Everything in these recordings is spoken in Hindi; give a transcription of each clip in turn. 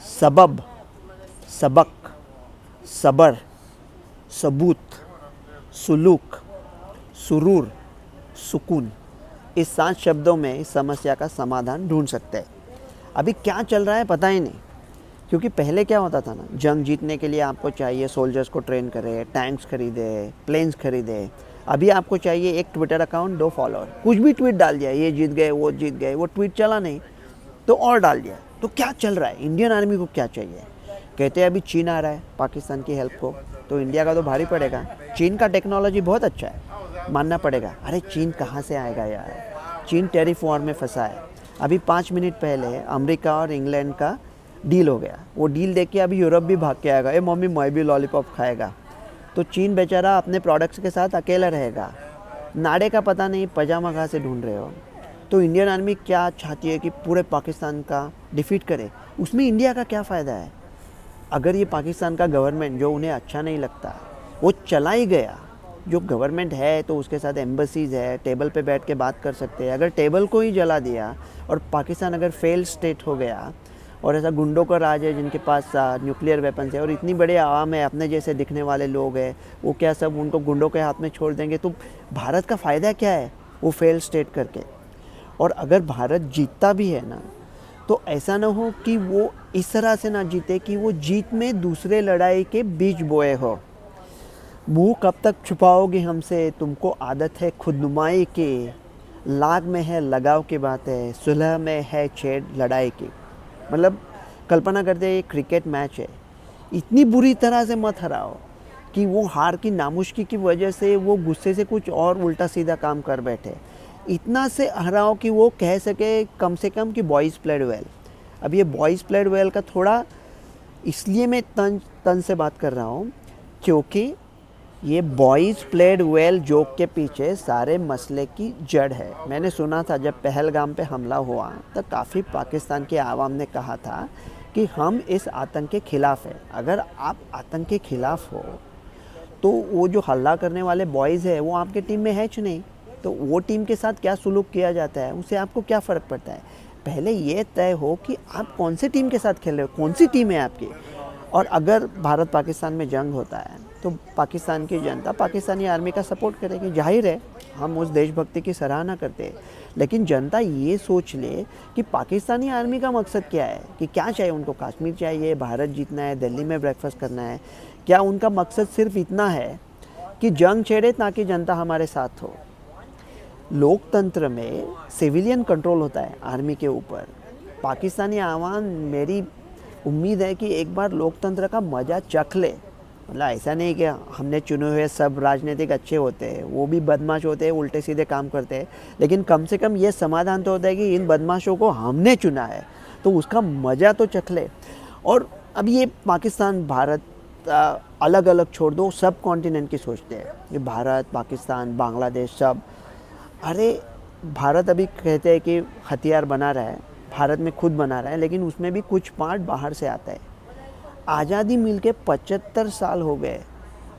सबब, सबक, सबर, सबूत, सुलूक, सुरूर, सुकून। इस 7 शब्दों में इस समस्या का समाधान ढूंढ सकते हैं। अभी क्या चल रहा है पता ही नहीं, क्योंकि पहले क्या होता था ना, जंग जीतने के लिए आपको चाहिए सोल्जर्स को ट्रेन करे, टैंक्स खरीदे, प्लेन्स खरीदे। अभी आपको चाहिए एक ट्विटर अकाउंट, 2 फॉलोअर, कुछ भी ट्वीट डाल दिया, ये जीत गए, वो जीत गए, वो ट्वीट चला नहीं तो और डाल दिया। तो क्या चल रहा है, इंडियन आर्मी को क्या चाहिए? कहते हैं अभी चीन आ रहा है पाकिस्तान की हेल्प को, तो इंडिया का तो भारी पड़ेगा। चीन का टेक्नोलॉजी बहुत अच्छा है, मानना पड़ेगा। अरे चीन कहाँ से आएगा यार, चीन टेरिफ वॉर में फंसा है। अभी 5 मिनट पहले अमेरिका और इंग्लैंड का डील हो गया, वो डील देख के अभी यूरोप भी भाग के आएगा, ए मम्मी मैं भी लॉलीपॉप खाएगा। तो चीन बेचारा अपने प्रोडक्ट्स के साथ अकेला रहेगा। नाड़े का पता नहीं पजामा कहाँ से ढूंढ रहे हो। तो इंडियन आर्मी क्या चाहती है कि पूरे पाकिस्तान का डिफीट करे, उसमें इंडिया का क्या फ़ायदा है? अगर ये पाकिस्तान का गवर्नमेंट जो उन्हें अच्छा नहीं लगता वो चला ही गया, जो गवर्नमेंट है तो उसके साथ एम्बसीज़ है, टेबल पे बैठ के बात कर सकते हैं। अगर टेबल को ही जला दिया और पाकिस्तान अगर फेल स्टेट हो गया और ऐसा गुंडों का राज है जिनके पास न्यूक्लियर वेपन्स है और इतनी बड़ी आवाम है, अपने जैसे दिखने वाले लोग हैं, वो क्या सब उनको गुंडों के हाथ में छोड़ देंगे? तो भारत का फ़ायदा क्या है वो फेल स्टेट करके? और अगर भारत जीतता भी है ना, तो ऐसा ना हो कि वो इस तरह से ना जीते कि वो जीत में दूसरे लड़ाई के बीज बोए हो। मुंह कब तक छुपाओगे हमसे, तुमको आदत है खुदनुमाई की, लाग में है लगाव की बात है, सुलह में है छेड़ लड़ाई की। मतलब कल्पना करते हैं ये क्रिकेट मैच है, इतनी बुरी तरह से मत हराओ कि वो हार की नामुश्की की वजह से वो गुस्से से कुछ और उल्टा सीधा काम कर बैठे। इतना से हराओ कि वो कह सके कम से कम कि बॉयज़ प्लेड वेल। अब ये बॉयज़ प्लेड वेल का थोड़ा इसलिए मैं तन तन से बात कर रहा हूँ क्योंकि ये बॉयज़ प्लेड वेल जोक के पीछे सारे मसले की जड़ है। मैंने सुना था जब पहलगाम पे हमला हुआ तो काफ़ी पाकिस्तान के आवाम ने कहा था कि हम इस आतंक के ख़िलाफ़ हैं। अगर आप आतंक के ख़िलाफ़ हो तो वो जो हल्ला करने वाले बॉयज़ है वो आपके टीम में है नहीं, तो वो टीम के साथ क्या सुलूक किया जाता है उससे आपको क्या फ़र्क पड़ता है? पहले ये तय हो कि आप कौन से टीम के साथ खेल रहे हो, कौन सी टीम है आपकी। और अगर भारत पाकिस्तान में जंग होता है तो पाकिस्तान की जनता पाकिस्तानी आर्मी का सपोर्ट करेगी, जाहिर है हम उस देशभक्ति की सराहना करते हैं। लेकिन जनता ये सोच ले कि पाकिस्तानी आर्मी का मकसद क्या है, कि क्या चाहिए उनको, कश्मीर चाहिए, भारत जीतना है, दिल्ली में ब्रेकफास्ट करना है? क्या उनका मकसद सिर्फ इतना है कि जंग छेड़े ताकि जनता हमारे साथ हो? लोकतंत्र में सिविलियन कंट्रोल होता है आर्मी के ऊपर। पाकिस्तानी आवाम, मेरी उम्मीद है कि एक बार लोकतंत्र का मज़ा चख ले। मतलब ऐसा नहीं कि हमने चुने हुए सब राजनीतिक अच्छे होते हैं, वो भी बदमाश होते हैं, उल्टे सीधे काम करते हैं, लेकिन कम से कम ये समाधान तो होता है कि इन बदमाशों को हमने चुना है तो उसका मज़ा तो चख ले। और अब ये पाकिस्तान भारत अलग अलग छोड़ दो, सब कॉन्टिनेंट की सोचते हैं, ये भारत पाकिस्तान बांग्लादेश सब। अरे भारत अभी कहते हैं कि हथियार बना रहा है, भारत में खुद बना रहा है, लेकिन उसमें भी कुछ पार्ट बाहर से आता है। आज़ादी मिल के 75 साल हो गए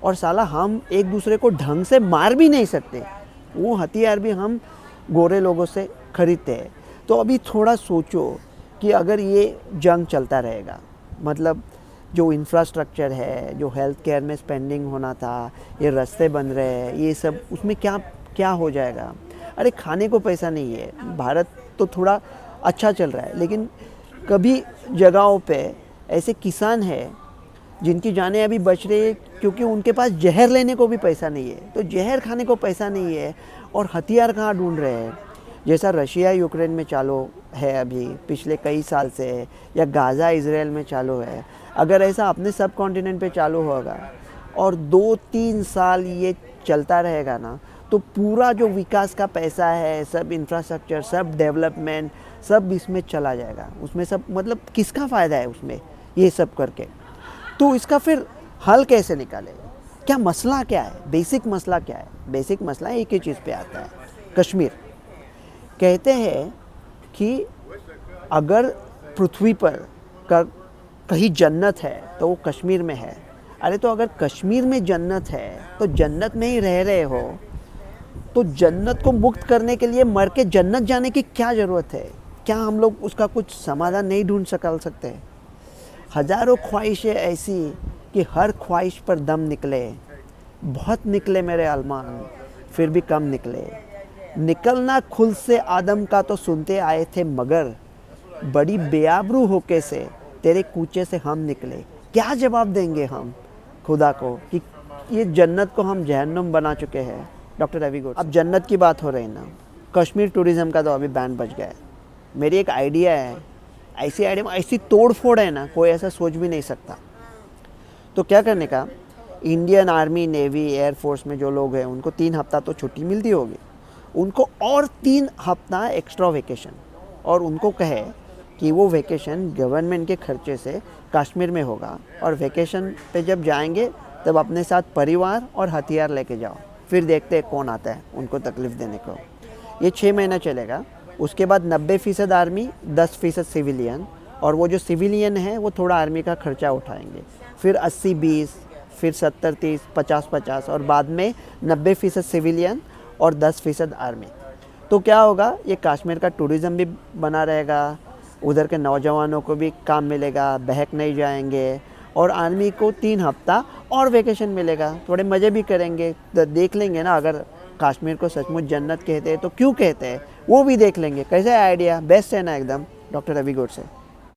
और साला हम एक दूसरे को ढंग से मार भी नहीं सकते, वो हथियार भी हम गोरे लोगों से खरीदते हैं। तो अभी थोड़ा सोचो कि अगर ये जंग चलता रहेगा, मतलब जो इंफ्रास्ट्रक्चर है, जो हेल्थ केयर में स्पेंडिंग होना था, ये रास्ते बन रहे हैं, ये सब उसमें क्या क्या हो जाएगा? अरे खाने को पैसा नहीं है, भारत तो थोड़ा अच्छा चल रहा है, लेकिन कभी जगहों पे ऐसे किसान हैं जिनकी जानें अभी बच रही है क्योंकि उनके पास जहर लेने को भी पैसा नहीं है, तो जहर खाने को पैसा नहीं है और हथियार कहाँ ढूंढ रहे हैं? जैसा रशिया यूक्रेन में चालू है अभी पिछले कई साल से, या गाज़ा इजराइल में चालू है, अगर ऐसा अपने सब कॉन्टिनेंट पे चालू होगा और 2-3 साल ये चलता रहेगा ना, तो पूरा जो विकास का पैसा है, सब इंफ्रास्ट्रक्चर, सब डेवलपमेंट, सब इसमें चला जाएगा। उसमें सब मतलब किसका फ़ायदा है उसमें ये सब करके? तो इसका फिर हल कैसे निकाले? क्या मसला क्या है, बेसिक मसला क्या है? बेसिक मसला एक ही चीज़ पे आता है, कश्मीर। कहते हैं कि अगर पृथ्वी पर कहीं जन्नत है तो वो कश्मीर में है। अरे तो अगर कश्मीर में जन्नत है तो जन्नत में ही रह रहे हो, तो जन्नत को मुक्त करने के लिए मर के जन्नत जाने की क्या ज़रूरत है? क्या हम लोग उसका कुछ समाधान नहीं ढूंढ सकते? हज़ारों ख्वाहिशें ऐसी कि हर ख्वाहिश पर दम निकले। बहुत निकले मेरे अरमान, फिर भी कम निकले। निकलना खुल से आदम का तो सुनते आए थे, मगर बड़ी बेआबरू होके से तेरे कूचे से हम निकले। क्या जवाब देंगे हम खुदा को कि ये जन्नत को हम जहन्नुम बना चुके हैं। डॉक्टर रवि गोड, अब जन्नत की बात हो रही है ना, कश्मीर टूरिज़्म का तो अभी बैन बच गया है। मेरी एक आइडिया है, ऐसी आइडिया में ऐसी तोड़ फोड़ है ना, कोई ऐसा सोच भी नहीं सकता। तो क्या करने का, इंडियन आर्मी, नेवी, एयरफोर्स में जो लोग हैं उनको 3 हफ्ता तो छुट्टी मिलती होगी, उनको और 3 हफ्ता एक्स्ट्रा वेकेशन, और उनको कहे कि वो वेकेशन गवर्नमेंट के खर्चे से कश्मीर में होगा, और वेकेशन पे जब जाएंगे तब अपने साथ परिवार और हथियार लेके जाओ, फिर देखते हैं कौन आता है उनको तकलीफ़ देने को। ये 6 महीना चलेगा। उसके बाद 90% आर्मी, 10% सिविलियन, और वो जो सिविलियन है वो थोड़ा आर्मी का खर्चा उठाएंगे। फिर 80-20, फिर 70-30, 50-50, और बाद में 90% सिविलियन और 10% आर्मी। तो क्या होगा, ये कश्मीर का टूरिज़्म भी बना रहेगा, उधर के नौजवानों को भी काम मिलेगा, बहक नहीं जाएंगे, और आर्मी को 3 हफ्ता और वेकेशन मिलेगा, थोड़े मज़े भी करेंगे। तो देख लेंगे ना, अगर कश्मीर को सचमुच जन्नत कहते हैं तो क्यों कहते हैं, वो भी देख लेंगे। कैसा है आइडिया? बेस्ट है ना एकदम। डॉक्टर रवि गोड से।